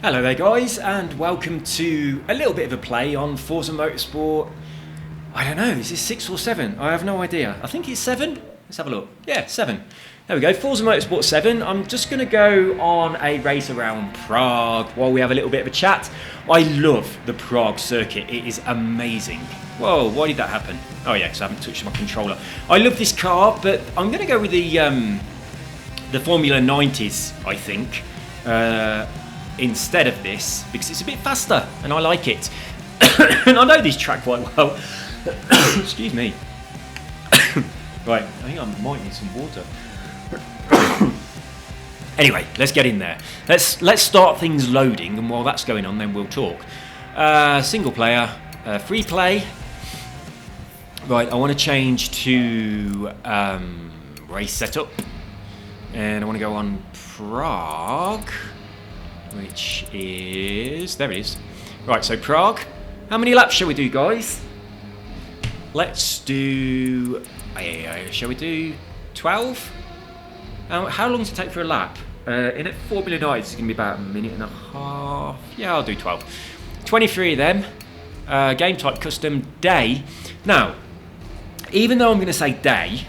Hello there guys, and welcome to a little bit of a play on Forza Motorsport. I don't know, is this 6 or 7? I have no idea. I think it's 7. Let's have a look. Yeah, 7. There we go, Forza Motorsport 7. I'm just going to go on a race around Prague while we have a little bit of a chat. I love the Prague circuit, it is amazing. Whoa, why did that happen? Oh yeah, because I haven't touched my controller. I love this car, but I'm going to go with the Formula 90s, I think. Instead of this, because it's a bit faster and I like it. And I know this track quite well. Excuse me. Right, I think I might need some water. Anyway, let's get in there. Let's start things loading, and while that's going on, then we'll talk. Single player, free play. Right, I want to change to race setup, and I want to go on Prague. Which is... there it is. Right, so Prague. How many laps shall we do, guys? Let's do... shall we do 12? How long does it take for a lap? In at Formula 9, it's going to be about a minute and a half. Yeah, I'll do 12. 23 of them. Game type custom day. Now, even though I'm going to say day,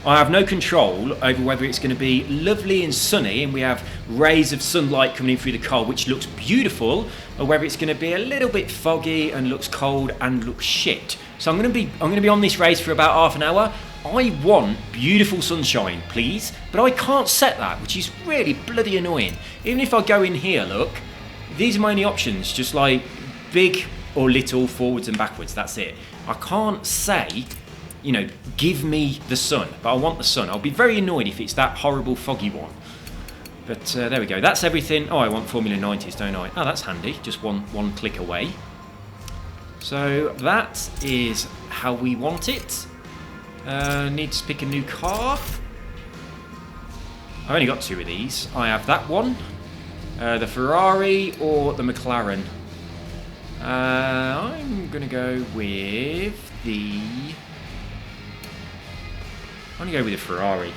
I have no control over whether it's going to be lovely and sunny and we have rays of sunlight coming in through the car which looks beautiful, or whether it's going to be a little bit foggy and looks cold and looks shit. So I'm going to be on this race for about half an hour. I want beautiful sunshine, please, but I can't set that, which is really bloody annoying. Even if I go in here, look, these are my only options, just like big or little, forwards and backwards, that's it. I can't say, you know, give me the sun, but I want the sun. I'll be very annoyed if it's that horrible foggy one. But there we go, that's everything. Oh, I want Formula 90s, don't I? Oh, that's handy, just one click away. So that is how we want it. Need to pick a new car. I've only got 2 of these. I have that one, the Ferrari or the McLaren. I'm going to go with the... I'm going to go with the Ferrari.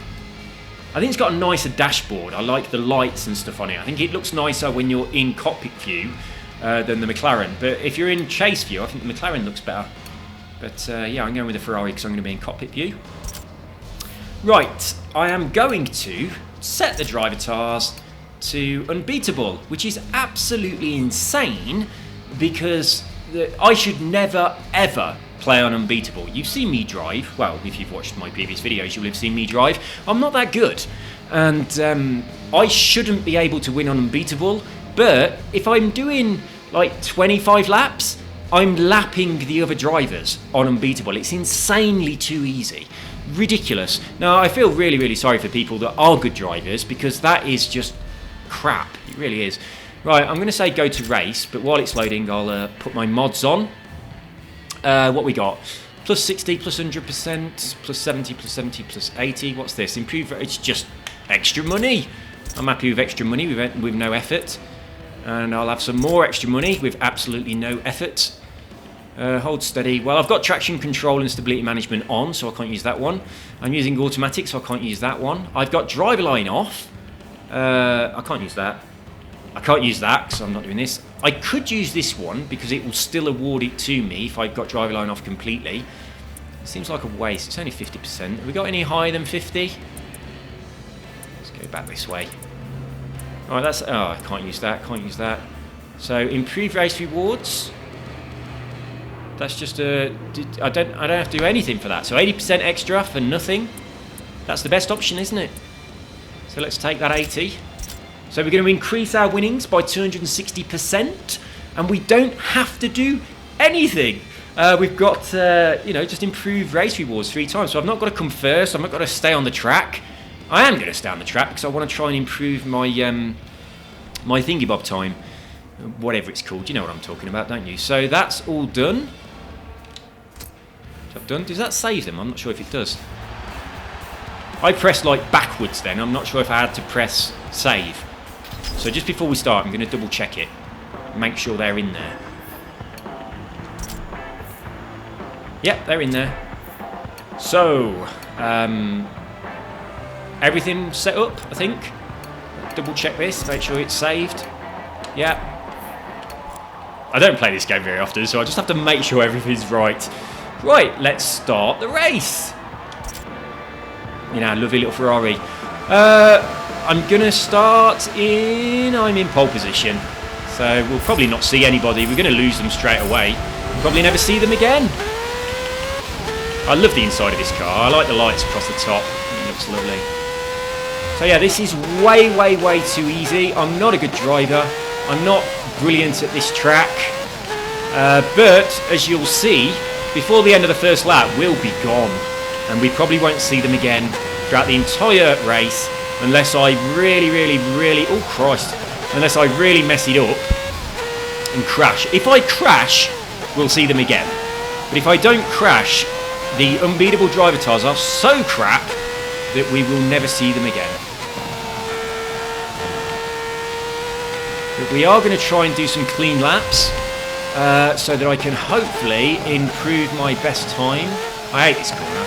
I think it's got a nicer dashboard. I like the lights and stuff on it. I think it looks nicer when you're in cockpit view than the McLaren. But if you're in chase view, I think the McLaren looks better. But yeah, I'm going with the Ferrari because I'm going to be in cockpit view. Right, I am going to set the Drivatars to Unbeatable, which is absolutely insane because I should never, ever play on Unbeatable. You've seen me drive. Well, if you've watched my previous videos, you'll have seen me drive. I'm not that good. And I shouldn't be able to win on Unbeatable. But if I'm doing like 25 laps, I'm lapping the other drivers on Unbeatable. It's insanely too easy. Ridiculous. Now, I feel really, really sorry for people that are good drivers because that is just crap. It really is. Right, I'm going to say go to race, but while it's loading, I'll put my mods on. What we got? Plus 60, plus 100%, plus 70, plus 70, plus 80. What's this? Improve. It's just extra money. I'm happy with extra money with no effort. And I'll have some more extra money with absolutely no effort. Hold steady. Well, I've got traction control and stability management on, so I can't use that one. I'm using automatic, so I can't use that one. I've got driver line off. I can't use that. I can't use that because I'm not doing this. I could use this one because it will still award it to me if I've got driver line off completely. It seems like a waste. It's only 50%. Have we got any higher than 50? Let's go back this way. Alright, that's... oh, I can't use that. Can't use that. So, improve race rewards. That's just a... I don't have to do anything for that. So, 80% extra for nothing. That's the best option, isn't it? So, let's take that 80. So we're going to increase our winnings by 260%, and we don't have to do anything. We've got, you know, just improved race rewards 3 times. So I've not got to come first. I've not got to stay on the track. I am going to stay on the track because I want to try and improve my my thingy bob time, whatever it's called. You know what I'm talking about, don't you? So that's all done. Is that done? Does that save them? I'm not sure if it does. I pressed like backwards then. I'm not sure if I had to press save. So just before we start, I'm going to double check it. Make sure they're in there. Yep, they're in there. So, everything set up, I think. Double check this, make sure it's saved. Yeah, I don't play this game very often, so I just have to make sure everything's right. Right, let's start the race. You know, lovely little Ferrari. I'm going to start in... I'm in pole position. So we'll probably not see anybody. We're going to lose them straight away. We'll probably never see them again. I love the inside of this car. I like the lights across the top. It looks lovely. So yeah, this is way, way, way too easy. I'm not a good driver. I'm not brilliant at this track. But as you'll see, before the end of the first lap, we'll be gone. And we probably won't see them again throughout the entire race unless I really, oh Christ, unless I really mess it up and crash. If I crash, we'll see them again. But if I don't crash, the Unbeatable Drivatars are so crap that we will never see them again. But we are going to try and do some clean laps so that I can hopefully improve my best time. I hate this corner.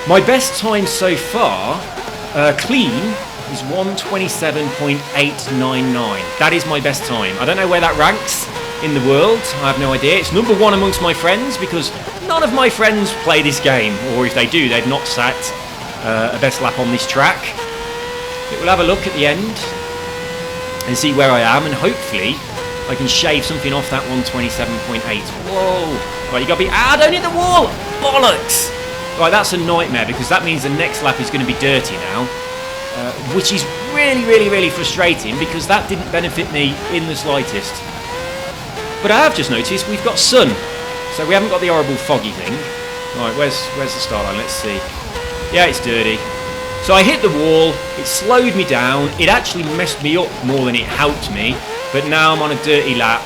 My best time so far, clean, is 1:27.899. That is my best time. I don't know where that ranks in the world. I have no idea. It's number one amongst my friends because none of my friends play this game, or if they do, they've not sat a best lap on this track. But we'll have a look at the end and see where I am, and hopefully I can shave something off that 1:27.8. Whoa! Right, you got to be... don't hit the wall! Bollocks! Right, that's a nightmare because that means the next lap is going to be dirty now, which is really frustrating because that didn't benefit me in the slightest. But I have just noticed we've got sun, so we haven't got the horrible foggy thing. Right, where's the start line? Let's see. Yeah, it's dirty. So I hit the wall, it slowed me down, it actually messed me up more than it helped me, but now I'm on a dirty lap.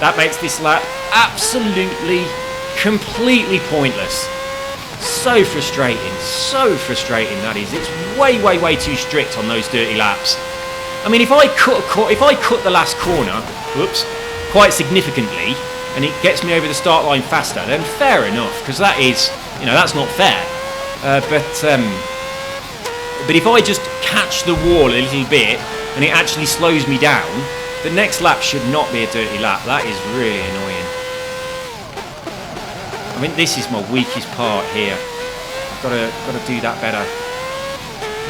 That makes this lap absolutely, completely pointless. So frustrating that is. It's way too strict on those dirty laps. I mean, if I cut the last corner, whoops, quite significantly, and it gets me over the start line faster, then fair enough, because that is, you know, that's not fair. But if I just catch the wall a little bit and it actually slows me down, the next lap should not be a dirty lap. That is really annoying. I mean, this is my weakest part here. I've got to do that better.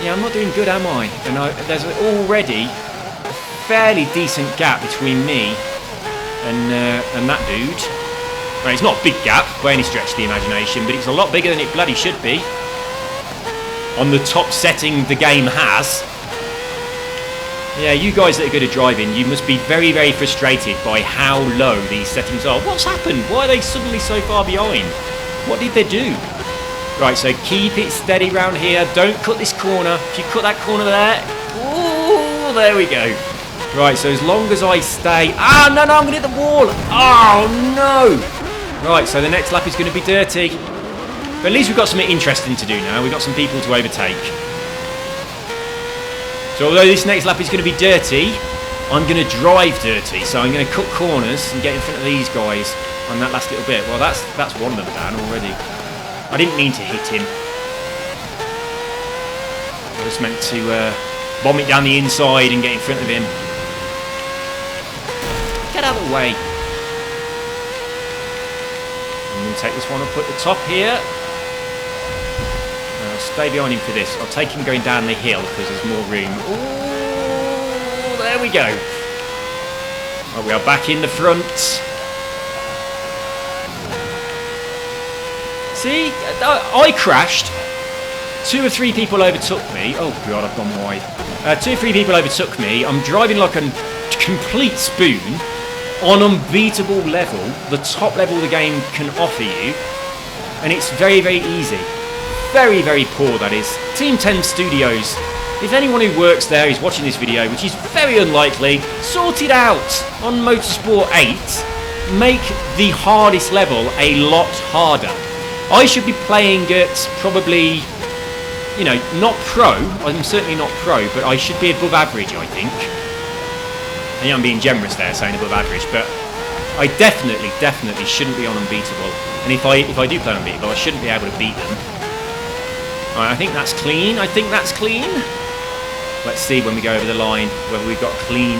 Yeah, I'm not doing good, am I? And there's already a fairly decent gap between me and that dude. Well, it's not a big gap by any stretch of the imagination, but it's a lot bigger than it bloody should be. On the top setting the game has. Yeah, you guys that are good at driving, you must be very frustrated by how low these settings are. What's happened? Why are they suddenly so far behind? What did they do? Right, so keep it steady round here. Don't cut this corner. If you cut that corner there... Ooh, there we go. Right, so as long as I stay... no, I'm going to hit the wall. Oh, no. Right, so the next lap is going to be dirty. But at least we've got something interesting to do now. We've got some people to overtake. So although this next lap is going to be dirty, I'm going to drive dirty. So I'm going to cut corners and get in front of these guys on that last little bit. Well, that's one of them down already. I didn't mean to hit him. I just meant to bomb it down the inside and get in front of him. Get out of the way. I'm going to take this one up at the top here. I'll stay behind him for this. I'll take him going down the hill because there's more room. Ooh, there we go. Well, we are back in the front. See, I crashed. 2 or 3 people overtook me. Oh god, I've gone wide. 2 or 3 people overtook me. I'm driving like a complete spoon on unbeatable level, the top level the game can offer you, and it's very easy. Very poor, that is. Team 10 Studios. If anyone who works there is watching this video, which is very unlikely, sort it out. On Motorsport 8, make the hardest level a lot harder. I should be playing at probably, you know, not pro. I'm certainly not pro, but I should be above average, I think. I know I'm being generous there, saying above average, but I definitely shouldn't be on Unbeatable. And if I do play Unbeatable, I shouldn't be able to beat them. Right, I think that's clean. Let's see when we go over the line whether we've got clean.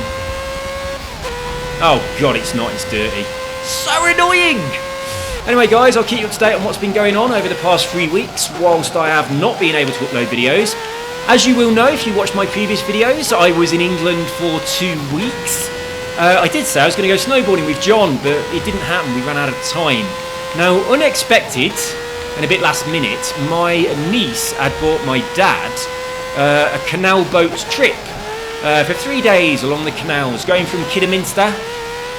Oh god, it's not, it's dirty. So annoying! Anyway guys, I'll keep you up to date on what's been going on over the past 3 weeks whilst I have not been able to upload videos. As you will know if you watched my previous videos, I was in England for 2 weeks. I did say I was going to go snowboarding with John, but it didn't happen, we ran out of time. Now, unexpected and a bit last minute, my niece had bought my dad a canal boat trip for 3 days along the canals, going from Kidderminster.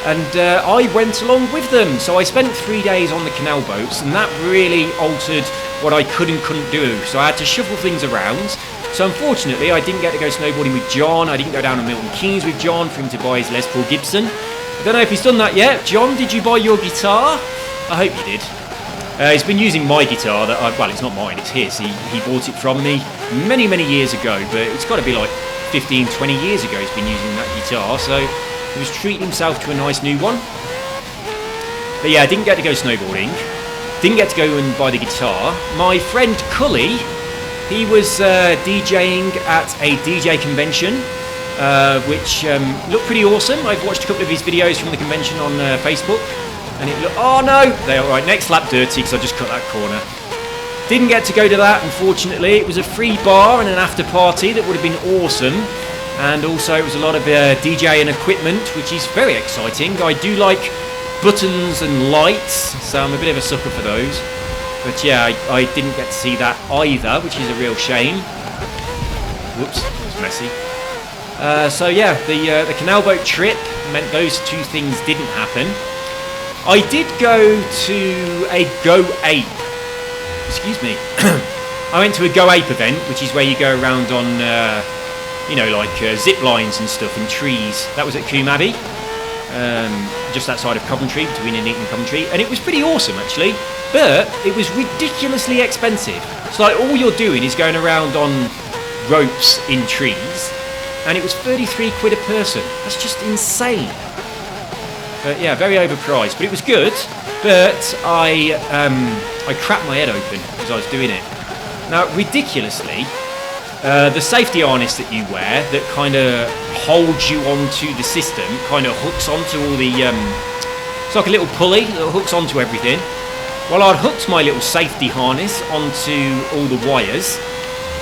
And I went along with them, so I spent 3 days on the canal boats, and that really altered what I could and couldn't do. So I had to shuffle things around. So unfortunately, I didn't get to go snowboarding with John. I didn't go down to Milton Keynes with John for him to buy his Les Paul Gibson. I don't know if he's done that yet. John, did you buy your guitar? I hope you did. He's been using my guitar. Well, it's not mine, it's his. He bought it from me many, many years ago, but it's got to be like 15, 20 years ago he's been using that guitar. So he was treating himself to a nice new one. But yeah, I didn't get to go snowboarding. Didn't get to go and buy the guitar. My friend Cully, he was DJing at a DJ convention, which looked pretty awesome. I've watched a couple of his videos from the convention on Facebook, and it looked... Oh no! They are right, next lap dirty, because I just cut that corner. Didn't get to go to that, unfortunately. It was a free bar and an after party that would have been awesome. And also it was a lot of DJ and equipment, which is very exciting. I do like buttons and lights, so I'm a bit of a sucker for those. But yeah, I didn't get to see that either, which is a real shame. Whoops, that was messy. So yeah, the canal boat trip meant those two things didn't happen. I did go to a Go Ape. Excuse me. I went to a Go Ape event, which is where you go around on... you know, like zip lines and stuff and trees. That was at Coombe Abbey, just outside of Coventry, between Nuneaton and Coventry, and it was pretty awesome actually, but it was ridiculously expensive. So like all you're doing is going around on ropes in trees, and it was 33 quid a person. That's just insane. But yeah, very overpriced, but it was good. But I cracked my head open as I was doing it. Now, ridiculously, the safety harness that you wear that kind of holds you onto the system kind of hooks onto all the... it's like a little pulley that hooks onto everything. Well, I'd hooked my little safety harness onto all the wires,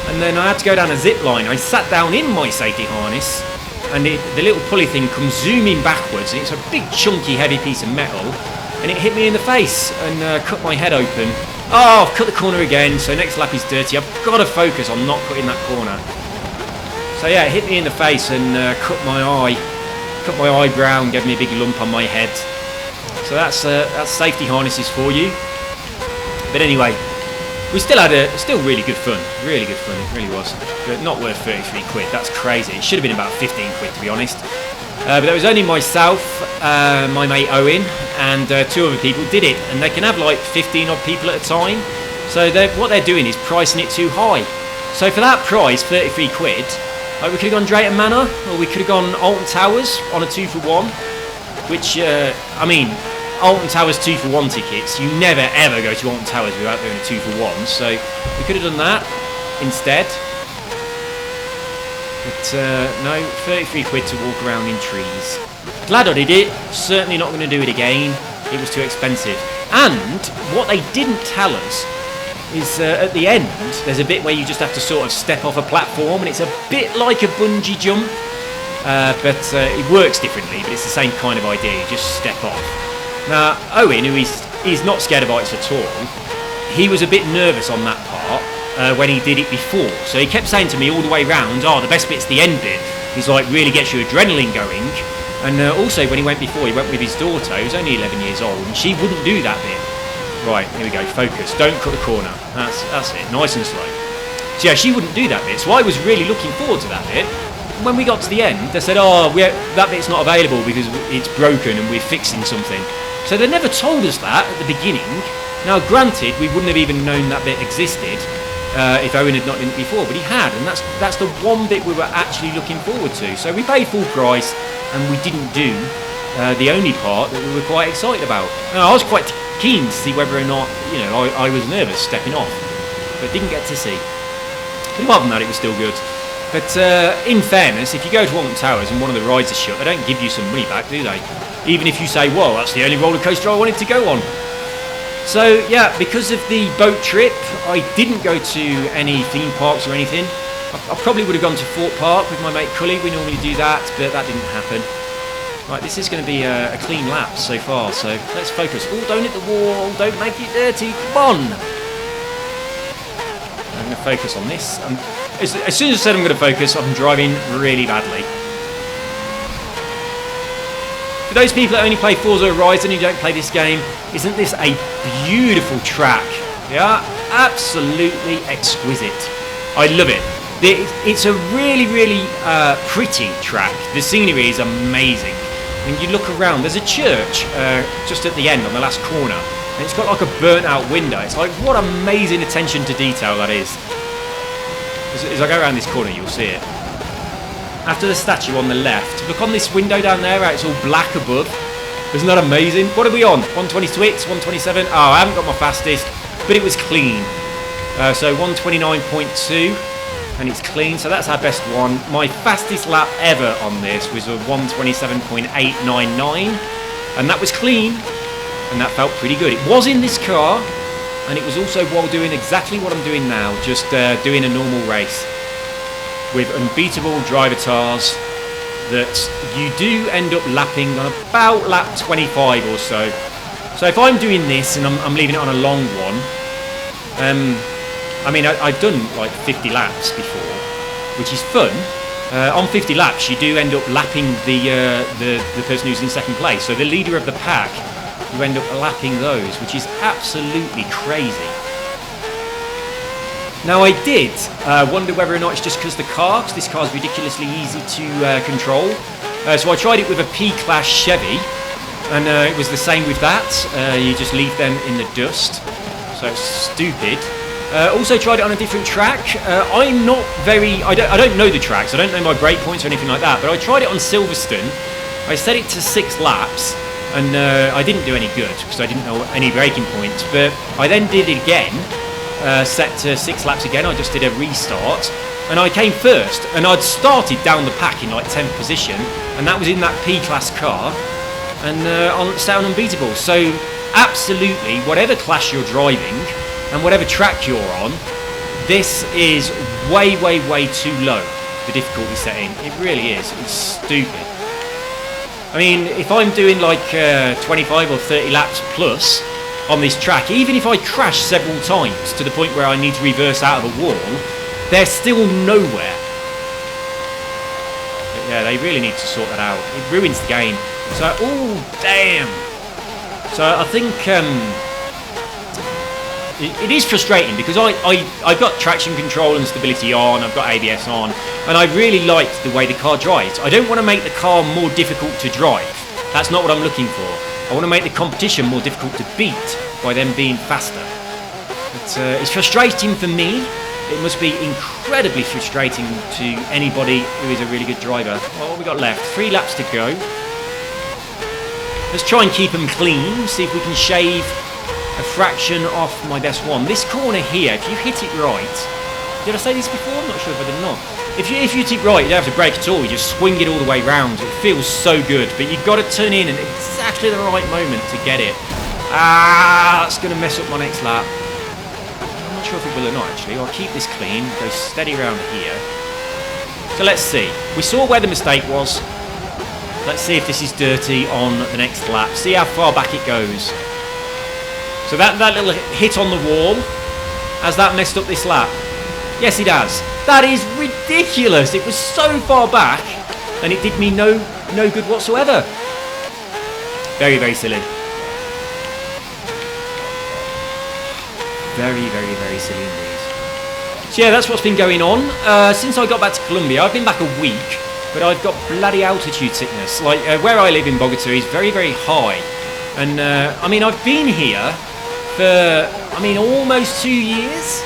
and then I had to go down a zip line. I sat down in my safety harness, and the little pulley thing comes zooming backwards, and it's a big chunky heavy piece of metal, and it hit me in the face and cut my head open. Oh, I've cut the corner again, so next lap is dirty. I've got to focus on not cutting that corner. So yeah, it hit me in the face and cut my eyebrow and gave me a big lump on my head. So that's safety harnesses for you. But anyway, we still had still really good fun. Really good fun, it really was. But not worth 33 quid, that's crazy. It should have been about 15 quid to be honest. But there was only myself, my mate Owen, and 2 other people did it, and they can have like 15 odd people at a time. So what they're doing is pricing it too high. So for that price, 33 quid, like we could have gone Drayton Manor, or we could have gone Alton Towers on a 2-for-1. Which I mean, Alton Towers 2-for-1 tickets. You never ever go to Alton Towers without doing a 2-for-1. So we could have done that instead. But no, 33 quid to walk around in trees. Glad I did it. Certainly not going to do it again. It was too expensive. And what they didn't tell us is at the end, there's a bit where you just have to sort of step off a platform, and it's a bit like a bungee jump. But it works differently, but it's the same kind of idea. You just step off. Now, Owen, who is not scared of heights at all, he was a bit nervous on that part. When he did it before, so he kept saying to me all the way round, oh, the best bit's the end bit. He's like, really gets your adrenaline going. And also when he went before, he went with his daughter, who's only 11 years old, and she wouldn't do that bit. Right, here we go, focus, don't cut the corner. That's it, nice and slow. So yeah, she wouldn't do that bit, so I was really looking forward to that bit. When we got to the end, they said, oh, that bit's not available because it's broken and we're fixing something. So they never told us that at the beginning. Now granted, we wouldn't have even known that bit existed if Owen had not done it before, but he had, and that's the one bit we were actually looking forward to. So we paid full price, and we didn't do the only part that we were quite excited about. Now, I was quite keen to see whether or not, you know, I was nervous stepping off, but didn't get to see. But apart from that, it was still good. But in fairness, if you go to Alton Towers and one of the rides is shut, they don't give you some money back, do they? Even if you say, well, that's the only roller coaster I wanted to go on. So yeah, because of the boat trip, I didn't go to any theme parks or anything. I probably would have gone to Fort Park with my mate Cully. We normally do that, but that didn't happen. Right, this is going to be a clean lap so far, so let's focus. Oh, don't hit the wall, don't make it dirty, come on! I'm going to focus on this. As soon as I said I'm going to focus, I'm driving really badly. For those people that only play Forza Horizon and you don't play this game, isn't this a beautiful track? Yeah, absolutely exquisite. I love it. It's a really, really pretty track. The scenery is amazing. When you look around, there's a church just at the end on the last corner, and it's got like a burnt out window. It's like, what amazing attention to detail that is. As I go around this corner, you'll see it. After the statue on the left, look on this window down there, right? It's all black above. Isn't that amazing? What are we on? 126, 127? Oh, I haven't got my fastest, but it was clean. So 129.2. And it's clean, so that's our best one. My fastest lap ever on this was a 127.899, and that was clean, and that felt pretty good. It was in this car, and it was also while doing exactly what I'm doing now, just doing a normal race with Unbeatable Drivatars that you do end up lapping on about lap 25 or so. So if I'm doing this and I'm leaving it on a long one, I mean, I've done like 50 laps before, which is fun. On 50 laps, you do end up lapping the person who's in second place. So the leader of the pack, you end up lapping those, which is absolutely crazy. Now, I did wonder whether or not it's just because because this car is ridiculously easy to control. So I tried it with a P-Class Chevy, and it was the same with that. You just leave them in the dust. So it's stupid. Also tried it on a different track. I'm not very... I don't know the tracks. I don't know my brake points or anything like that. But I tried it on Silverstone. I set it to 6 laps. And I didn't do any good because I didn't know any braking points. But I then did it again. Set to 6 laps again. I just did a restart. And I came first. And I'd started down the pack in like 10th position. And that was in that P-Class car. And set on Unbeatable. So absolutely, whatever class you're driving... and whatever track you're on, this is way, way, way too low, the difficulty setting. It really is. It's stupid. I mean, if I'm doing like 25 or 30 laps plus on this track, even if I crash several times to the point where I need to reverse out of a wall, they're still nowhere. But yeah, they really need to sort that out. It ruins the game. So, oh, damn. So I think... it is frustrating because I've got traction control and stability on, I've got ABS on, and I really like the way the car drives. I don't want to make the car more difficult to drive. That's not what I'm looking for. I want to make the competition more difficult to beat by them being faster. But it's frustrating for me. It must be incredibly frustrating to anybody who is a really good driver. Well, what have we got left? 3 laps to go. Let's try and keep them clean, see if we can shave a fraction off my best one. This corner here, if you hit it right... Did I say this before? I'm not sure if I did not. If you hit it right, you don't have to brake at all. You just swing it all the way round. It feels so good. But you've got to turn in at exactly the right moment to get it. That's going to mess up my next lap. I'm not sure if it will or not, actually. I'll keep this clean. Go steady around here. So let's see. We saw where the mistake was. Let's see if this is dirty on the next lap. See how far back it goes. So that little hit on the wall, has that messed up this lap? Yes, it has. That is ridiculous. It was so far back, and it did me no good whatsoever. Very, very silly. Very, very, very silly indeed. So yeah, that's what's been going on. Since I got back to Colombia, I've been back a week, but I've got bloody altitude sickness. Like, where I live in Bogota is very, very high. And, I mean, I've been here for, almost 2 years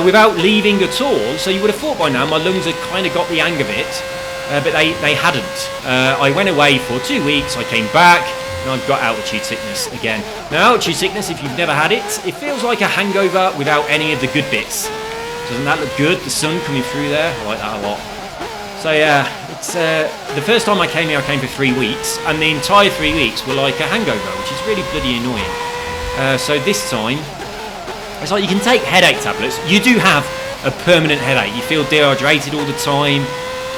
without leaving at all. So you would have thought by now my lungs had kind of got the hang of it, but they hadn't. I went away for 2 weeks, I came back, and I've got altitude sickness again. Now, altitude sickness, if you've never had it, it feels like a hangover without any of the good bits. Doesn't that look good? The sun coming through there, I like that a lot. So yeah, it's the first time I came here, I came for 3 weeks, and the entire 3 weeks were like a hangover, which is really bloody annoying. So this time, it's like you can take headache tablets. You do have a permanent headache. You feel dehydrated all the time,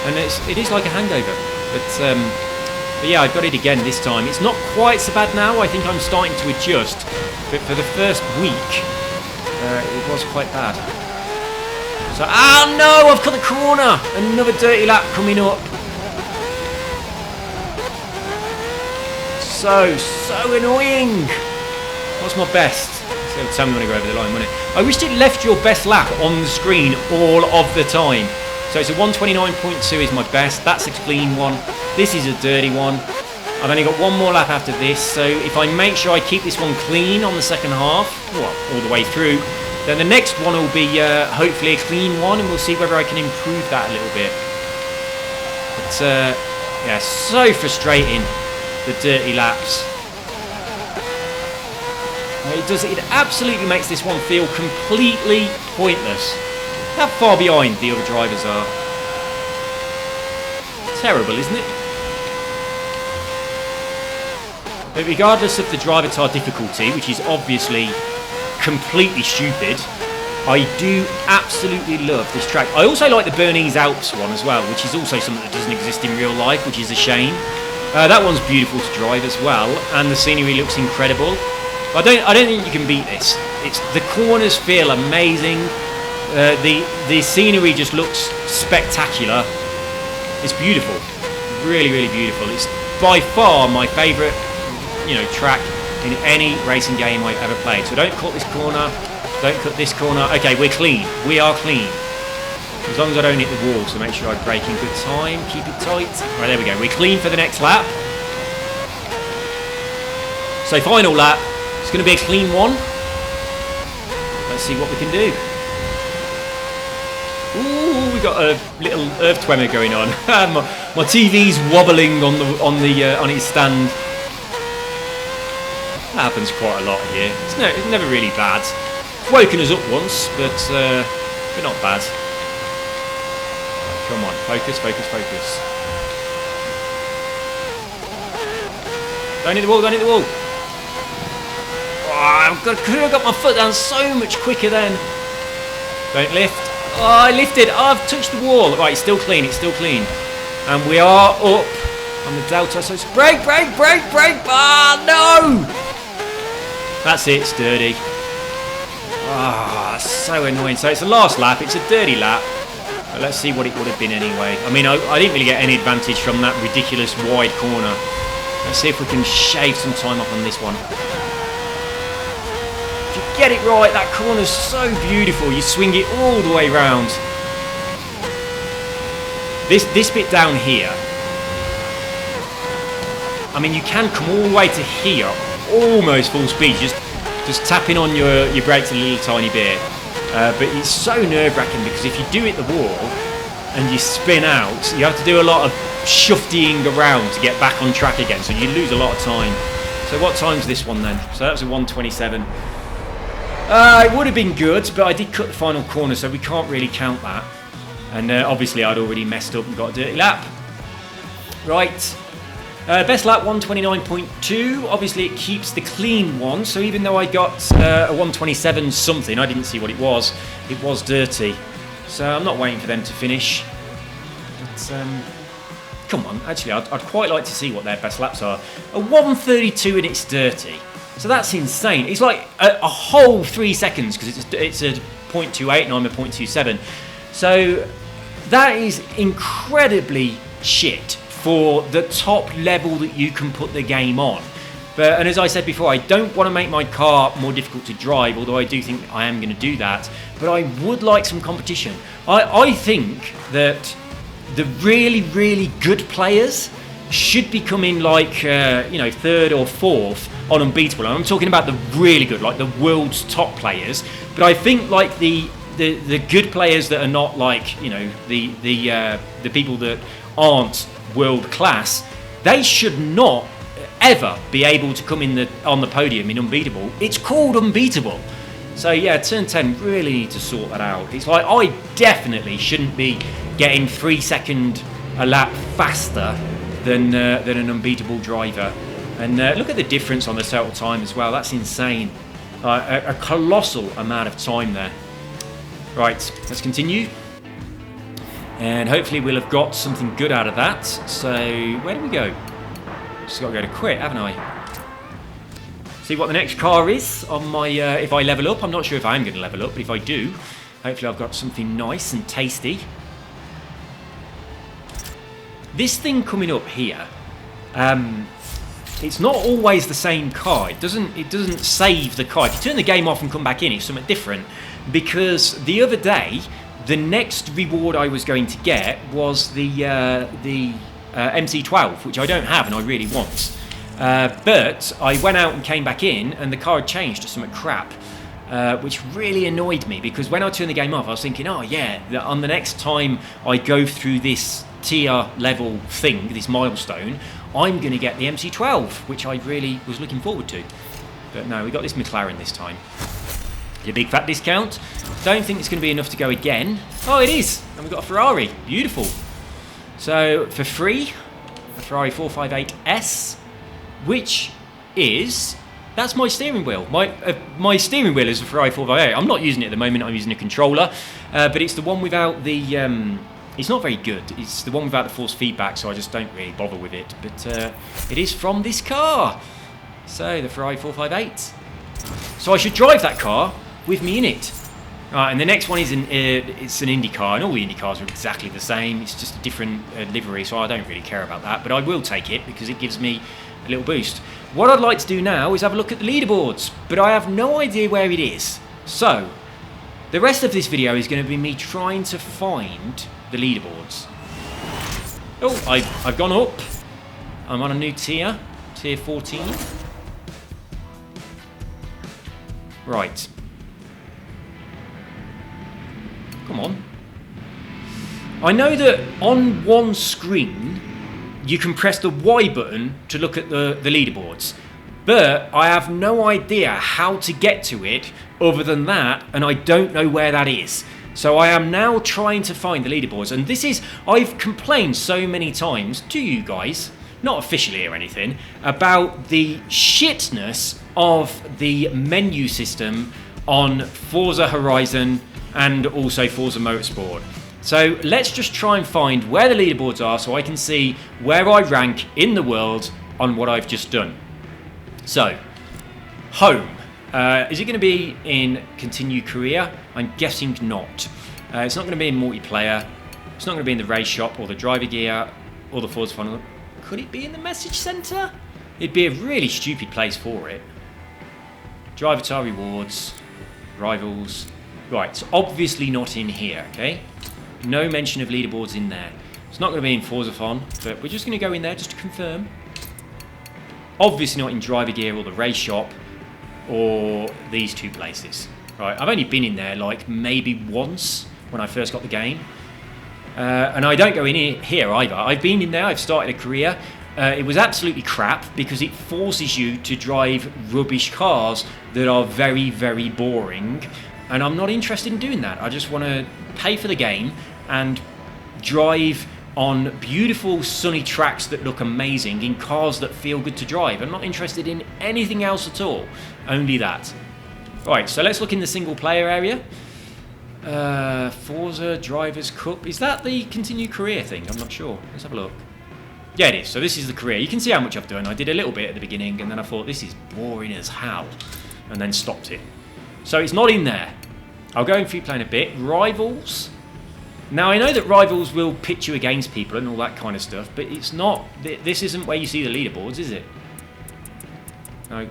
and it is like a hangover. But yeah, I've got it again this time. It's not quite so bad now. I think I'm starting to adjust. But for the first week, it was quite bad. So, oh no, I've cut the corner. Another dirty lap coming up. So annoying. What's my best? It's going to tell me when I go over the line, won't it? I wished it left your best lap on the screen all of the time. So it's a 129.2 is my best. That's a clean one. This is a dirty one. I've only got one more lap after this. So if I make sure I keep this one clean on the second half, well, all the way through, then the next one will be hopefully a clean one, and we'll see whether I can improve that a little bit. But yeah, so frustrating, the dirty laps. It absolutely makes this one feel completely pointless. How far behind the other drivers are. Terrible, isn't it? But regardless of the Drivatars difficulty, which is obviously completely stupid, I do absolutely love this track. I also like the Bernese Alps one as well, which is also something that doesn't exist in real life, which is a shame. That one's beautiful to drive as well, and the scenery looks incredible. I don't think you can beat this. The corners feel amazing. The scenery just looks spectacular. It's beautiful, really, really beautiful. It's by far my favourite, track in any racing game I've ever played. So don't cut this corner. Don't cut this corner. Okay, we're clean. We are clean. As long as I don't hit the wall, so make sure I brake in good time. Keep it tight. Right, there we go. We're clean for the next lap. So final lap. It's going to be a clean one. Let's see what we can do. Ooh, we got a little earth tremor going on. my TV's wobbling on its stand. That happens quite a lot here. It's never really bad. It's woken us up once, but not bad. Come on, focus, focus, focus. Don't hit the wall, don't hit the wall. Oh, could have got my foot down so much quicker then. Don't lift. Oh, I lifted. Oh, I've touched the wall. Right, it's still clean. It's still clean. And we are up on the Delta. So it's brake, brake, brake, brake. Ah, no. That's it. It's dirty. Ah, so annoying. So it's the last lap. It's a dirty lap. But let's see what it would have been anyway. I mean, I didn't really get any advantage from that ridiculous wide corner. Let's see if we can shave some time off on this one. If you get it right, that corner's so beautiful. You swing it all the way round. This bit down here, I mean, you can come all the way to here, almost full speed, just tapping on your brakes a little tiny bit. But it's so nerve-wracking because if you do hit the wall and you spin out, you have to do a lot of shuftying around to get back on track again, so you lose a lot of time. So what time's this one then? So that was a 1:27. It would have been good, but I did cut the final corner, so we can't really count that. And obviously I'd already messed up and got a dirty lap. Right. Best lap 129.2. Obviously it keeps the clean one, so even though I got a 127 something, I didn't see what it was dirty. So I'm not waiting for them to finish. But come on, actually I'd quite like to see what their best laps are. A 132 and it's dirty. So that's insane. It's like a whole 3 seconds because it's a 0.28 and I'm a 0.27. So that is incredibly shit for the top level that you can put the game on. And as I said before, I don't want to make my car more difficult to drive, although I do think I am going to do that. But I would like some competition. I think that the really, really good players should be coming like, third or fourth on Unbeatable. And I'm talking about the really good, like the world's top players. But I think like the good players that are not like, the people that aren't world class, they should not ever be able to come on the podium in Unbeatable. It's called Unbeatable. So yeah, Turn 10 really need to sort that out. It's like I definitely shouldn't be getting 3 second a lap faster than an unbeatable driver. And look at the difference on the total time as well. That's insane. A colossal amount of time there. Right, let's continue. And hopefully we'll have got something good out of that. So, where do we go? Just got to go to quit, haven't I? See what the next car is on my... if I level up. I'm not sure if I am going to level up, but if I do, hopefully I've got something nice and tasty. This thing coming up here, it's not always the same car. It doesn't save the car. If you turn the game off and come back in, it's something different. Because the other day, the next reward I was going to get was the MC12, which I don't have and I really want. But I went out and came back in, and the car had changed to something crap. Which really annoyed me, because when I turned the game off, I was thinking, oh yeah, on the next time I go through this tier level thing, this milestone, I'm going to get the MC12, which I really was looking forward to. But no, we got this McLaren this time. A big fat discount. Don't think it's going to be enough to go again. Oh, it is! And we've got a Ferrari. Beautiful. So, for free, a Ferrari 458S, which is... That's my steering wheel. My steering wheel is a Ferrari 458. I'm not using it at the moment. I'm using a controller. But it's the one without the... it's not very good. It's the one without the force feedback, so I just don't really bother with it. But it is from this car. So, the Ferrari 458. So I should drive that car with me in it. And the next one is it's an Indy car, and all the Indy cars are exactly the same. It's just a different livery, so I don't really care about that. But I will take it because it gives me a little boost. What I'd like to do now is have a look at the leaderboards, but I have no idea where it is. So, the rest of this video is going to be me trying to find the leaderboards. Oh, I've gone up. I'm on a new tier 14. Right. Come on. I know that on one screen you can press the Y button to look at the leaderboards, but I have no idea how to get to it other than that, and I don't know where that is. So I am now trying to find the leaderboards, and this is, I've complained so many times to you guys, not officially or anything, about the shitness of the menu system on Forza Horizon and also Forza Motorsport. So let's just try and find where the leaderboards are so I can see where I rank in the world on what I've just done. So, home. Is it going to be in continue career? I'm guessing not. It's not going to be in multiplayer. It's not going to be in the race shop or the driver gear or the Forza funnel. Could it be in the message center? It'd be a really stupid place for it. Drivatar rewards, rivals. Right, so obviously not in here, okay? No mention of leaderboards in there. It's not going to be in Forza Fon, but we're just going to go in there just to confirm. Obviously not in driver gear or the race shop or these two places. Right, I've only been in there like maybe once when I first got the game. And I don't go in here either. I've been in there, I've started a career. It was absolutely crap because it forces you to drive rubbish cars that are very, very boring. And I'm not interested in doing that. I just want to pay for the game and drive on beautiful sunny tracks that look amazing in cars that feel good to drive. I'm not interested in anything else at all, only that. Right, so let's look in the single player area. Forza Drivers Cup, is that the continue career thing? I'm not sure, let's have a look. Yeah, it is, so this is the career. You can see how much I've done. I did a little bit at the beginning and then I thought this is boring as hell and then stopped it. So it's not in there. I'll go in free play in a bit. Rivals. Now I know that Rivals will pitch you against people and all that kind of stuff, but it's not. This isn't where you see the leaderboards, is it? No.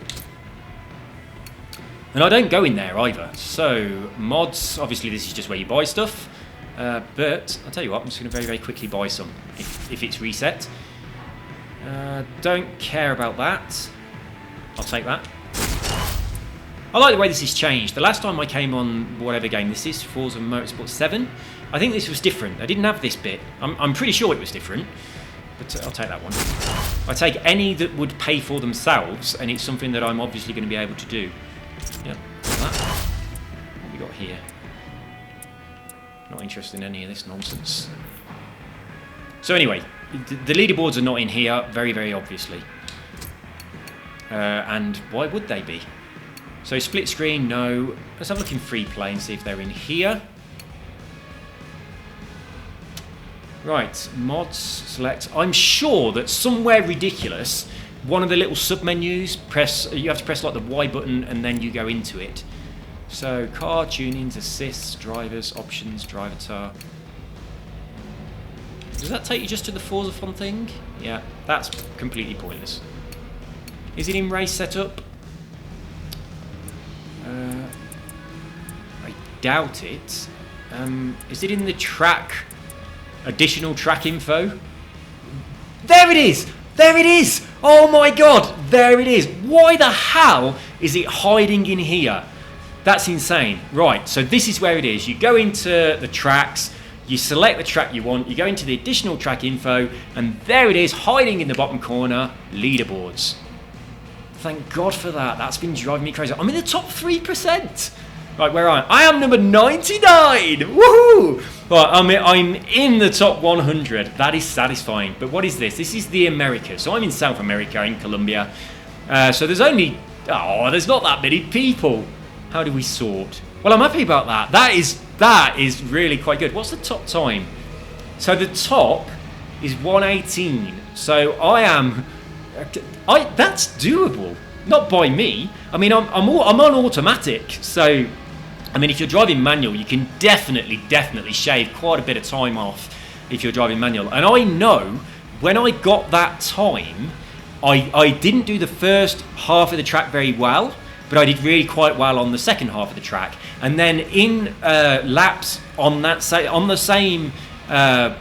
And I don't go in there either. So mods. Obviously, this is just where you buy stuff. But I'll tell you what. I'm just going to very, very quickly buy some if it's reset. Don't care about that. I'll take that. I like the way this has changed. The last time I came on whatever game this is, Forza Motorsport 7, I think this was different. I didn't have this bit. I'm pretty sure it was different, but I'll take that one. I take any that would pay for themselves, and it's something that I'm obviously going to be able to do. Yeah, that. What have we got here? Not interested in any of this nonsense. So anyway, the leaderboards are not in here, very, very obviously. And why would they be? So split screen, no. Let's have a look in free play and see if they're in here. Right, mods, select. I'm sure that somewhere ridiculous, one of the little sub-menus, you have to press like the Y button and then you go into it. So car, tunings, assists, drivers, options, Drivatar. Does that take you just to the Forza Fun thing? Yeah, that's completely pointless. Is it in race setup? I doubt it. Is it in the track, additional track info? There it is! There it is! Oh my god, there it is! Why the hell is it hiding in here? That's insane. Right, so this is where it is. You go into the tracks, you select the track you want, you go into the additional track info, and there it is, hiding in the bottom corner, leaderboards. Thank God for that. That's been driving me crazy. I'm in the top 3%. Right, where am I? I am number 99. Woohoo! Right, I'm in the top 100. That is satisfying. But what is this? This is the Americas. So I'm in South America, in Colombia. So there's only... Oh, there's not that many people. How do we sort? Well, I'm happy about that. That is really quite good. What's the top time? So the top is 118. So that's doable. Not by me. I mean, I'm on automatic. So, I mean, if you're driving manual, you can definitely shave quite a bit of time off if you're driving manual. And I know when I got that time, I didn't do the first half of the track very well, but I did really quite well on the second half of the track. And then in laps on the same my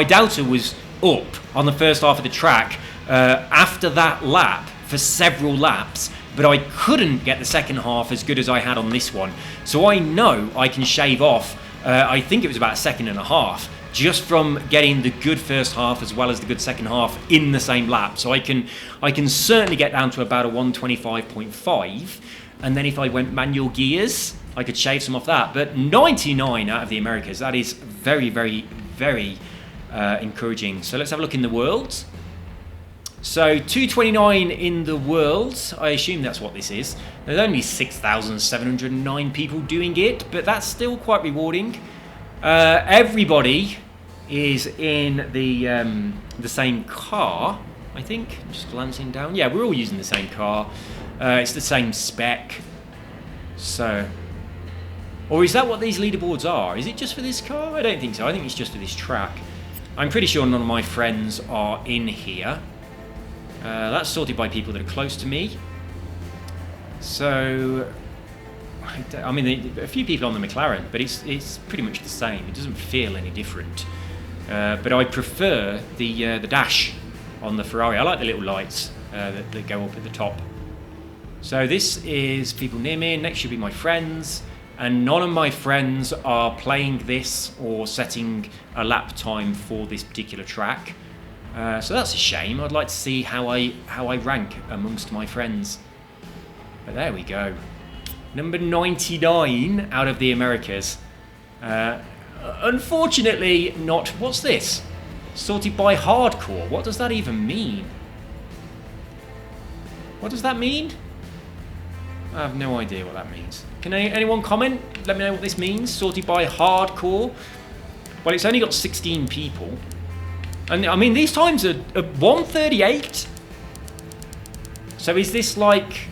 delta was up on the first half of the track after that lap for several laps, but I couldn't get the second half as good as I had on this one. So I know I can shave off, I think it was about a second and a half, just from getting the good first half as well as the good second half in the same lap. So I can certainly get down to about a 125.5, and then if I went manual gears, I could shave some off that. But 99 out of the Americas, that is very, very, very encouraging. So let's have a look in the world. So 229 in the world, I assume that's what this is. There's only 6,709 people doing it, but that's still quite rewarding. Everybody is in the same car, I think. I'm just glancing down. Yeah, we're all using the same car. It's the same spec. So, or is that what these leaderboards are? Is it just for this car? I don't think so. I think it's just for this track. I'm pretty sure none of my friends are in here. That's sorted by people that are close to me. So, I mean, a few people on the McLaren, but it's pretty much the same. It doesn't feel any different. But I prefer the dash on the Ferrari. I like the little lights that go up at the top. So this is people near me. Next should be my friends. And none of my friends are playing this or setting a lap time for this particular track. So that's a shame. I'd like to see how I rank amongst my friends. But there we go. Number 99 out of the Americas. Unfortunately not... What's this? Sorted by hardcore. What does that even mean? What does that mean? I have no idea what that means. Can anyone comment? Let me know what this means. Sorted by hardcore. Well, it's only got 16 people. And I mean, these times are 1:38. So is this like...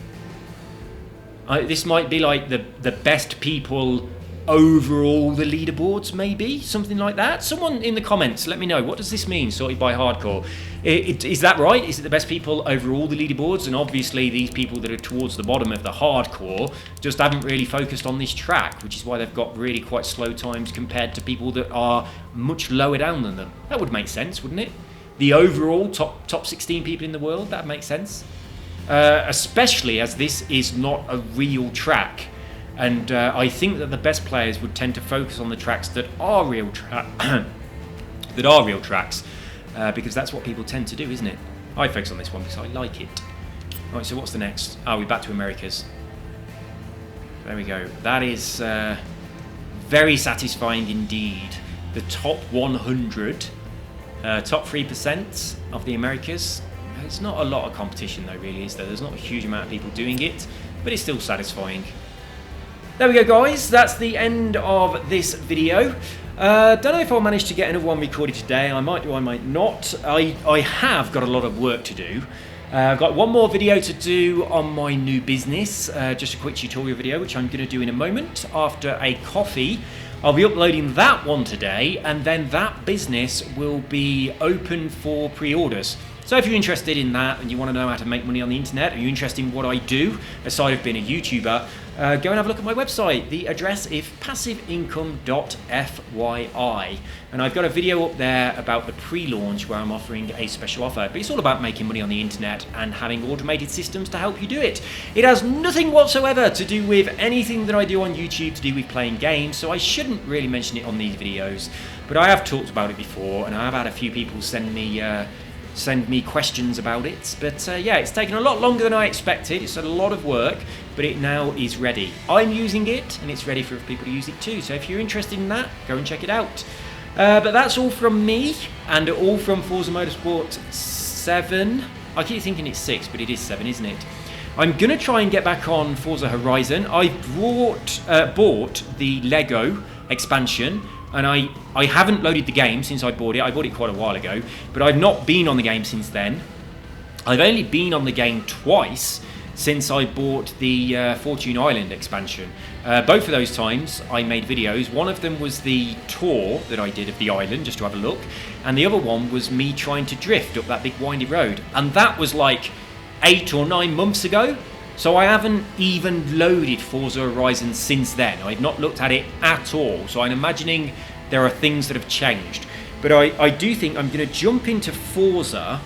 this might be like the best people over all the leaderboards, maybe? Something like that? Someone in the comments, let me know. What does this mean, sorted by hardcore? Is that right? Is it the best people over all the leaderboards? And obviously these people that are towards the bottom of the hardcore just haven't really focused on this track, which is why they've got really quite slow times compared to people that are much lower down than them. That would make sense, wouldn't it? The overall top 16 people in the world, that makes sense. Especially as this is not a real track. And I think that the best players would tend to focus on the tracks that are real tracks, because that's what people tend to do, isn't it? I focus on this one because I like it. Right, so what's the next? We're back to Americas. There we go. That is very satisfying indeed. the top 100, top 3% of the Americas. It's not a lot of competition though, really, is there? There's not a huge amount of people doing it, but it's still satisfying. There we go, guys. That's the end of this video. Don't know if I'll manage to get another one recorded today. I might do, I might not. I have got a lot of work to do. I've got one more video to do on my new business, just a quick tutorial video, which I'm going to do in a moment after a coffee. I'll be uploading that one today, and then that business will be open for pre-orders. So if you're interested in that and you want to know how to make money on the internet, or you're interested in what I do aside of being a YouTuber, go and have a look at my website. The address is passiveincome.fyi, and I've got a video up there about the pre-launch where I'm offering a special offer. But it's all about making money on the internet and having automated systems to help you do it. It has nothing whatsoever to do with anything that I do on YouTube to do with playing games, so I shouldn't really mention it on these videos. But I have talked about it before, and I have had a few people send me questions about it, but yeah, it's taken a lot longer than I expected. It's a lot of work, but it now is ready. I'm using it, and it's ready for people to use it too. So if you're interested in that, go and check it out. But that's all from me, and all from Forza Motorsport 7. I keep thinking it's 6, but it is 7, isn't it? I'm gonna try and get back on Forza Horizon. I bought the Lego expansion, and I haven't loaded the game since I bought it. I bought it quite a while ago, but I've not been on the game since then. I've only been on the game twice since I bought the Fortune Island expansion. Both of those times I made videos. One of them was the tour that I did of the island, just to have a look, and the other one was me trying to drift up that big windy road, and that was like 8 or 9 months ago. So I haven't even loaded Forza Horizon since then. I've not looked at it at all. So I'm imagining there are things that have changed. But I do think I'm going to jump into Forza.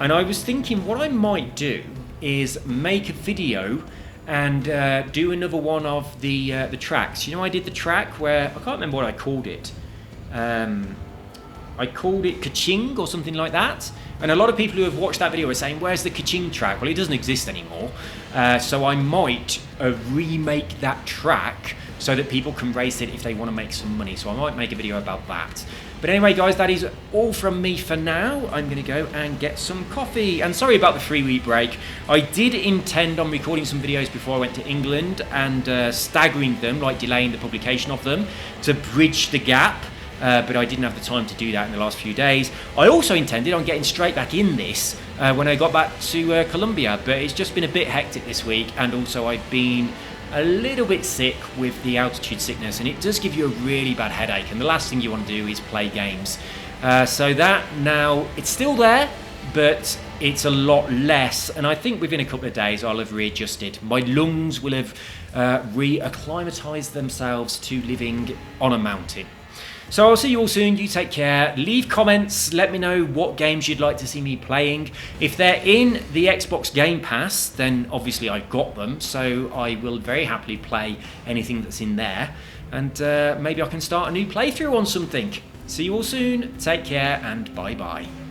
And I was thinking what I might do is make a video and do another one of the tracks. You know, I did the track where, I can't remember what I called it. I called it Kaching or something like that. And a lot of people who have watched that video are saying, where's the Kaching track? Well, it doesn't exist anymore. So I might remake that track so that people can race it if they want to make some money. So I might make a video about that. But anyway, guys, that is all from me for now. I'm going to go and get some coffee. And sorry about the 3-week break. I did intend on recording some videos before I went to England and staggering them, like delaying the publication of them, to bridge the gap. But I didn't have the time to do that in the last few days. I also intended on getting straight back in this when I got back to Colombia, but it's just been a bit hectic this week, and also I've been a little bit sick with the altitude sickness, and it does give you a really bad headache, and the last thing you want to do is play games. So that now, it's still there, but it's a lot less, and I think within a couple of days I'll have readjusted. My lungs will have re-acclimatized themselves to living on a mountain. So I'll see you all soon. You take care. Leave comments. Let me know what games you'd like to see me playing. If they're in the Xbox Game Pass, then obviously I've got them. So I will very happily play anything that's in there. And maybe I can start a new playthrough on something. See you all soon. Take care and bye-bye.